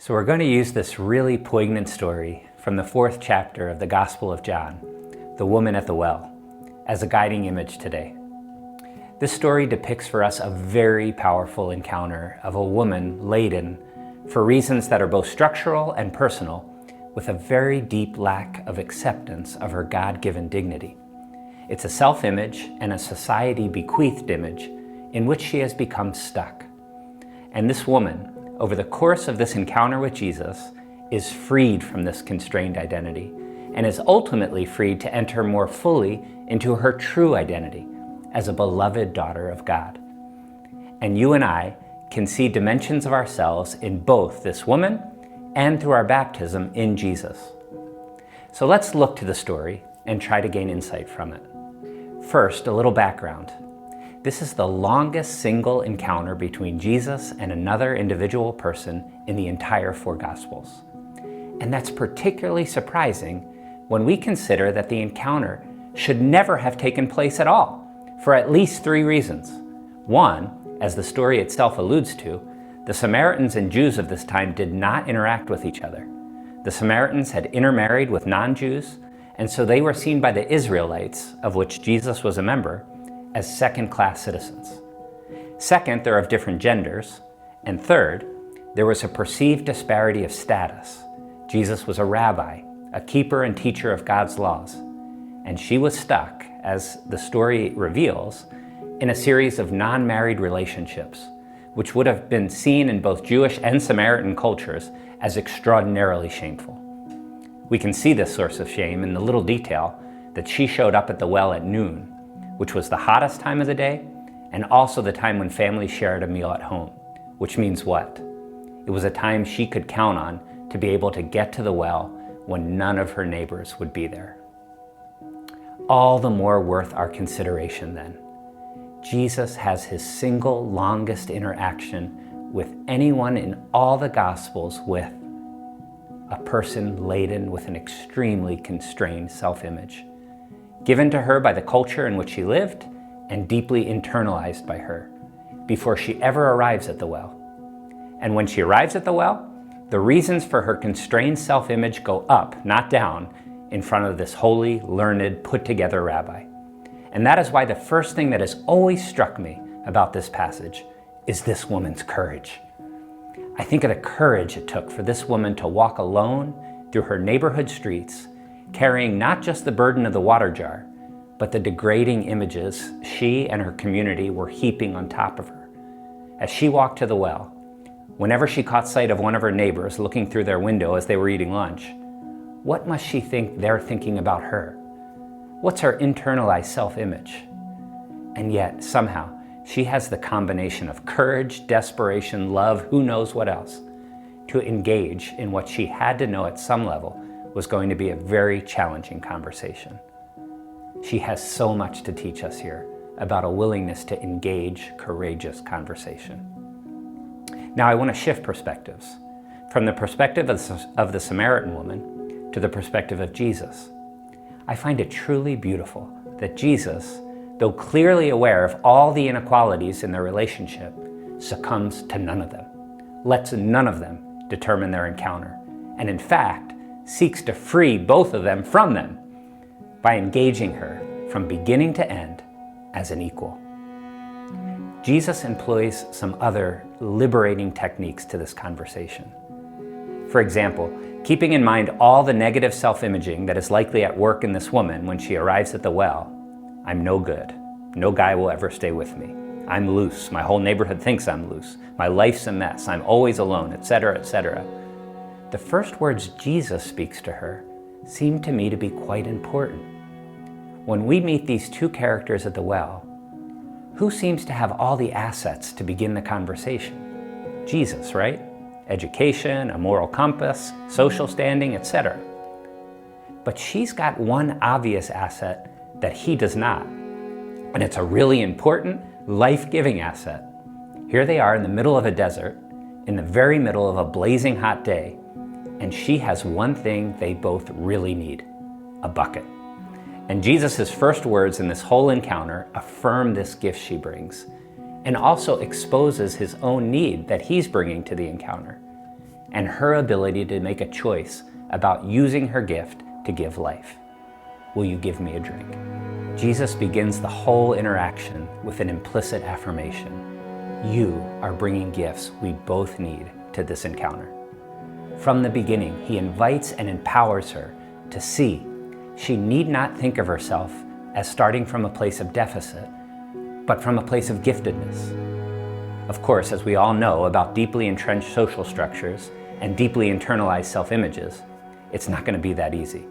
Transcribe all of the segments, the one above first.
So we're going to use this really poignant story from the 4th chapter of the Gospel of John, the woman at the well, as a guiding image today. This story depicts for us a very powerful encounter of a woman laden, for reasons that are both structural and personal, with a very deep lack of acceptance of her God-given dignity. It's a self-image and a society-bequeathed image in which she has become stuck. And this woman, over the course of this encounter with Jesus, is freed from this constrained identity and is ultimately freed to enter more fully into her true identity as a beloved daughter of God. And you and I can see dimensions of ourselves in both this woman and through our baptism in Jesus. So let's look to the story and try to gain insight from it. First, a little background. This is the longest single encounter between Jesus and another individual person in the entire 4 Gospels. And that's particularly surprising when we consider that the encounter should never have taken place at all, for at least 3 reasons. One, as the story itself alludes to, the Samaritans and Jews of this time did not interact with each other. The Samaritans had intermarried with non-Jews, and so they were seen by the Israelites, of which Jesus was a member, as second-class citizens. Second, they're of different genders. And third, there was a perceived disparity of status. Jesus was a rabbi, a keeper and teacher of God's laws, and she was stuck, as the story reveals, in a series of non-married relationships, which would have been seen in both Jewish and Samaritan cultures as extraordinarily shameful. We can see this source of shame in the little detail that she showed up at the well at noon, which was the hottest time of the day, and also the time when families shared a meal at home, which means what? It was a time she could count on to be able to get to the well when none of her neighbors would be there. All the more worth our consideration then. Jesus has his single longest interaction with anyone in all the Gospels with a person laden with an extremely constrained self-image, given to her by the culture in which she lived and deeply internalized by her before she ever arrives at the well. And when she arrives at the well, the reasons for her constrained self-image go up, not down, in front of this holy, learned, put-together rabbi. And that is why the first thing that has always struck me about this passage is this woman's courage. I think of the courage it took for this woman to walk alone through her neighborhood streets, carrying not just the burden of the water jar, but the degrading images she and her community were heaping on top of her. As she walked to the well, whenever she caught sight of one of her neighbors looking through their window as they were eating lunch, what must she think they're thinking about her? What's her internalized self-image? And yet, somehow, she has the combination of courage, desperation, love, who knows what else, to engage in what she had to know at some level was going to be a very challenging conversation. She has so much to teach us here about a willingness to engage courageous conversation. Now I want to shift perspectives from the perspective of the Samaritan woman to the perspective of Jesus. I find it truly beautiful that Jesus, though clearly aware of all the inequalities in their relationship, succumbs to none of them, lets none of them determine their encounter, and in fact, seeks to free both of them from them by engaging her from beginning to end as an equal. Jesus employs some other liberating techniques to this conversation. For example, keeping in mind all the negative self-imaging that is likely at work in this woman when she arrives at the well. I'm no good. No guy will ever stay with me. I'm loose. My whole neighborhood thinks I'm loose. My life's a mess. I'm always alone, etc., etc. The first words Jesus speaks to her seem to me to be quite important. When we meet these 2 characters at the well, who seems to have all the assets to begin the conversation? Jesus, right? Education, a moral compass, social standing, etc. But she's got one obvious asset that he does not. And it's a really important, life-giving asset. Here they are in the middle of a desert, in the very middle of a blazing hot day, and she has one thing they both really need, a bucket. And Jesus' first words in this whole encounter affirm this gift she brings, and also exposes his own need that he's bringing to the encounter. and her ability to make a choice about using her gift to give life. Will you give me a drink? Jesus begins the whole interaction with an implicit affirmation. You are bringing gifts we both need to this encounter. From the beginning, he invites and empowers her to see she need not think of herself as starting from a place of deficit, but from a place of giftedness. Of course, as we all know about deeply entrenched social structures and deeply internalized self-images, it's not going to be that easy.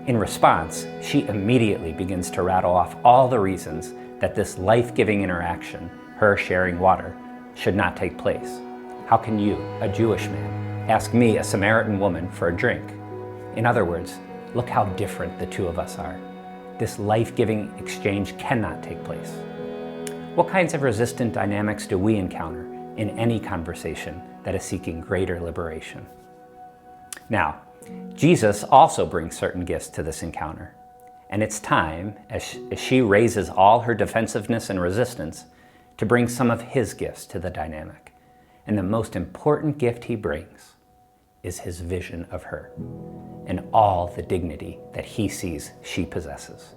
In response, she immediately begins to rattle off all the reasons that this life-giving interaction, her sharing water, should not take place. How can you, a Jewish man, ask me, a Samaritan woman, for a drink? In other words, look how different the two of us are. This life-giving exchange cannot take place. What kinds of resistant dynamics do we encounter in any conversation that is seeking greater liberation? Now, Jesus also brings certain gifts to this encounter, and it's time, as she raises all her defensiveness and resistance, to bring some of his gifts to the dynamic. And the most important gift he brings is his vision of her and all the dignity that he sees she possesses.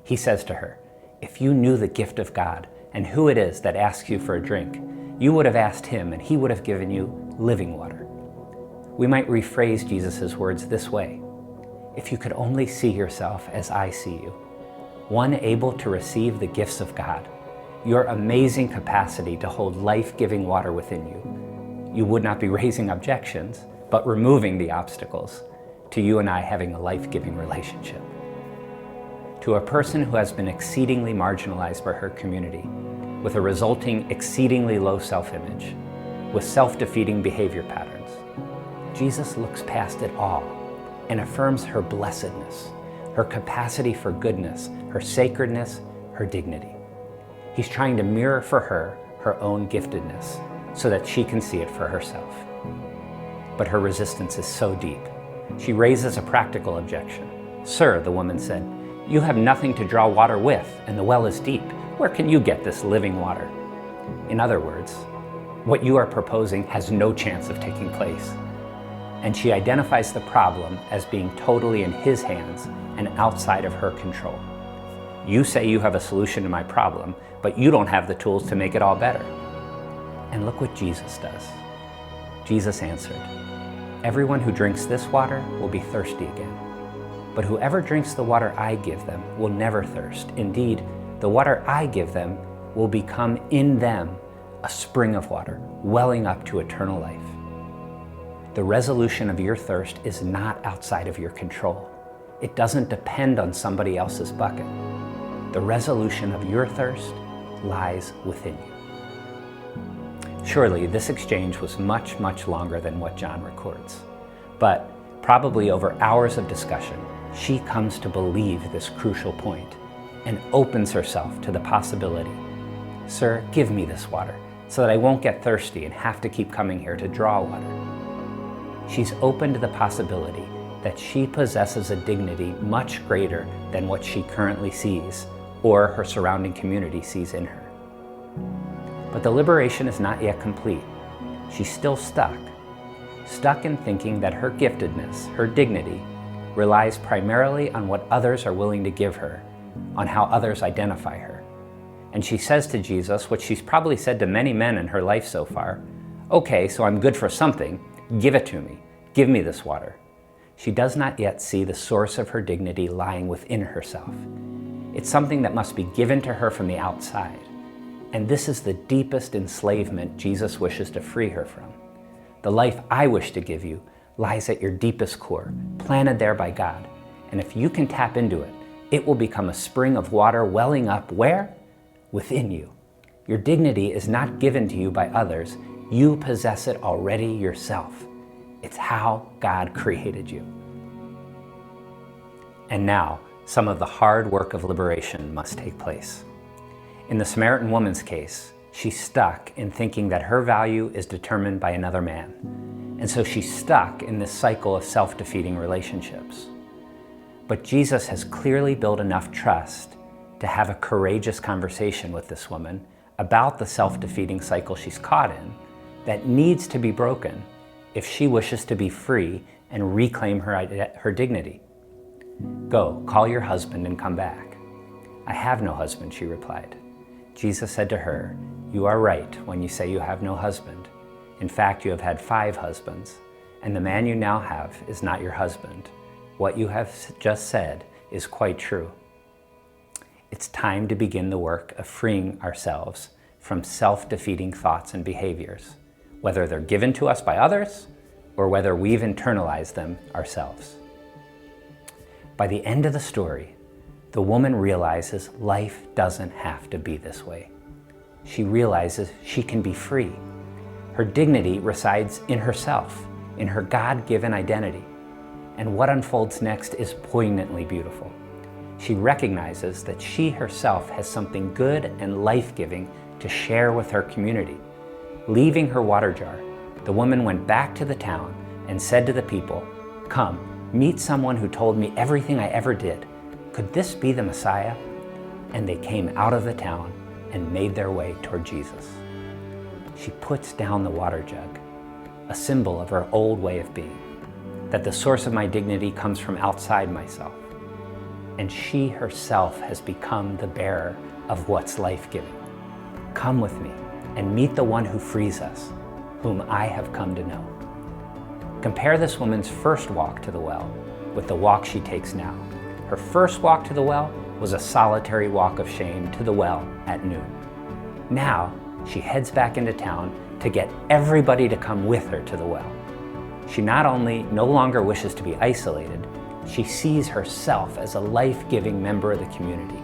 He says to her, if you knew the gift of God and who it is that asks you for a drink, you would have asked him and he would have given you living water. We might rephrase Jesus' words this way. If you could only see yourself as I see you, one able to receive the gifts of God, your amazing capacity to hold life-giving water within you, you would not be raising objections, but removing the obstacles to you and I having a life-giving relationship. To a person who has been exceedingly marginalized by her community, with a resulting exceedingly low self-image, with self-defeating behavior patterns, Jesus looks past it all and affirms her blessedness, her capacity for goodness, her sacredness, her dignity. He's trying to mirror for her her own giftedness so that she can see it for herself. But her resistance is so deep. She raises a practical objection. Sir, the woman said, you have nothing to draw water with, and the well is deep. Where can you get this living water? In other words, what you are proposing has no chance of taking place. And she identifies the problem as being totally in his hands and outside of her control. You say you have a solution to my problem, but you don't have the tools to make it all better. And look what Jesus does. Jesus answered, everyone who drinks this water will be thirsty again. But whoever drinks the water I give them will never thirst. Indeed, the water I give them will become in them a spring of water, welling up to eternal life. The resolution of your thirst is not outside of your control. It doesn't depend on somebody else's bucket. The resolution of your thirst lies within you. Surely this exchange was much, much longer than what John records. But probably over hours of discussion, she comes to believe this crucial point and opens herself to the possibility. Sir, give me this water so that I won't get thirsty and have to keep coming here to draw water. She's open to the possibility that she possesses a dignity much greater than what she currently sees or her surrounding community sees in her. But the liberation is not yet complete. She's still stuck in thinking that her giftedness, her dignity, relies primarily on what others are willing to give her, on how others identify her. And she says to Jesus what she's probably said to many men in her life so far, okay, so I'm good for something, give it to me, give me this water. She does not yet see the source of her dignity lying within herself. It's something that must be given to her from the outside. And this is the deepest enslavement Jesus wishes to free her from. The life I wish to give you lies at your deepest core, planted there by God. And if you can tap into it, it will become a spring of water welling up where? Within you. Your dignity is not given to you by others. You possess it already yourself. It's how God created you. And now, some of the hard work of liberation must take place. In the Samaritan woman's case, she's stuck in thinking that her value is determined by another man. And so she's stuck in this cycle of self-defeating relationships. But Jesus has clearly built enough trust to have a courageous conversation with this woman about the self-defeating cycle she's caught in that needs to be broken if she wishes to be free and reclaim her dignity. Go, call your husband and come back. I have no husband, she replied. Jesus said to her, You are right when you say you have no husband. In fact, you have had 5 husbands, and the man you now have is not your husband. What you have just said is quite true. It's time to begin the work of freeing ourselves from self-defeating thoughts and behaviors, whether they're given to us by others or whether we've internalized them ourselves. By the end of the story, the woman realizes life doesn't have to be this way. She realizes she can be free. Her dignity resides in herself, in her God-given identity. And what unfolds next is poignantly beautiful. She recognizes that she herself has something good and life-giving to share with her community. Leaving her water jar, the woman went back to the town and said to the people, Come, meet someone who told me everything I ever did. Could this be the Messiah? And they came out of the town and made their way toward Jesus. She puts down the water jug, a symbol of her old way of being, that the source of my dignity comes from outside myself. And she herself has become the bearer of what's life-giving. Come with me and meet the one who frees us, whom I have come to know. Compare this woman's first walk to the well with the walk she takes now. Her first walk to the well was a solitary walk of shame to the well at noon. Now, she heads back into town to get everybody to come with her to the well. She not only no longer wishes to be isolated, she sees herself as a life-giving member of the community.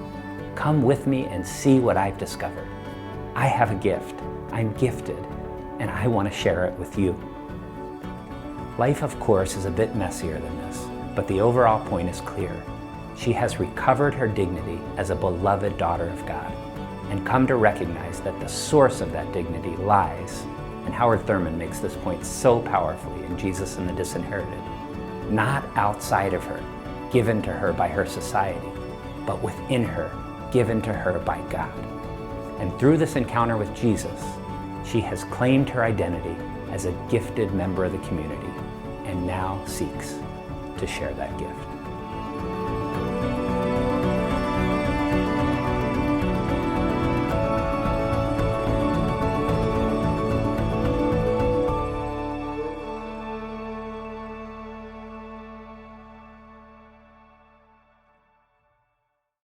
Come with me and see what I've discovered. I have a gift, I'm gifted, and I want to share it with you. Life, of course, is a bit messier than this, but the overall point is clear. She has recovered her dignity as a beloved daughter of God and come to recognize that the source of that dignity lies, and Howard Thurman makes this point so powerfully in Jesus and the Disinherited, not outside of her, given to her by her society, but within her, given to her by God. And through this encounter with Jesus, she has claimed her identity as a gifted member of the community and now seeks to share that gift.